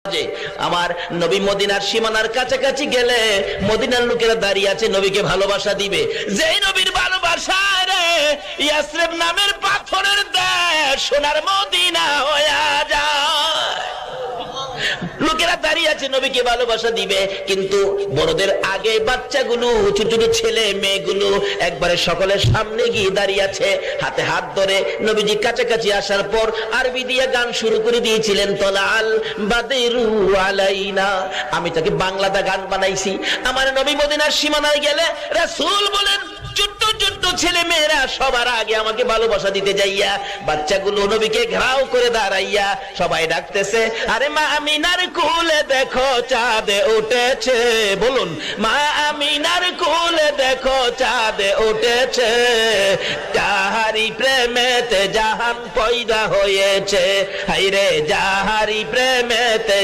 যে আমার নবী মদিনার সীমানার কাছাকাছি গেলে মদিনার লোকেরা দাঁড়িয়ে আছে নবীকে ভালোবাসা দিবে। যেই নবীর ভালোবাসা রে ইয়াসরিব নামের পাথরের দেশ সোনার মদিনা হয়ে যায়। লোকেরা দাঁড়িয়ে আছে নবীকে ভালোবাসা দিবে, কিন্তু বড়দের আগে বাচ্চাগুলো, ছোট ছোট ছেলে মেয়েগুলো একবারে সকলের সামনে গিয়ে দাঁড়িয়ে আছে, হাতে হাত ধরে। নবীজি কাছাকাছি আসার পর আরবি দিয়ে গান শুরু করে দিয়েছিলেন, তলাল বাদরু আলাইনা। আমি তাকে বাংলাতে গান বানাইছি। আমার নবী মদিনার সীমানায় গেলে রাসূল বলেন ছোট্ট ছোট্ট ছেলে মেয়েরা সবার আগে আমাকে ভালোবাসা দিতে যাইয়া, বাচ্চাগুলো নবীকে ঘেরাও করে দাঁড়াইয়া সবাই ডাকতেছে, আরে মা আমিনার কোলে দেখো চাঁদ উঠেছে। বলুন, মা আমিনার কোলে দেখো চাঁদ উঠেছে, যাহারি প্রেমেতে জাহান পয়দা হয়েছে। হায়রে যাহারি প্রেমেতে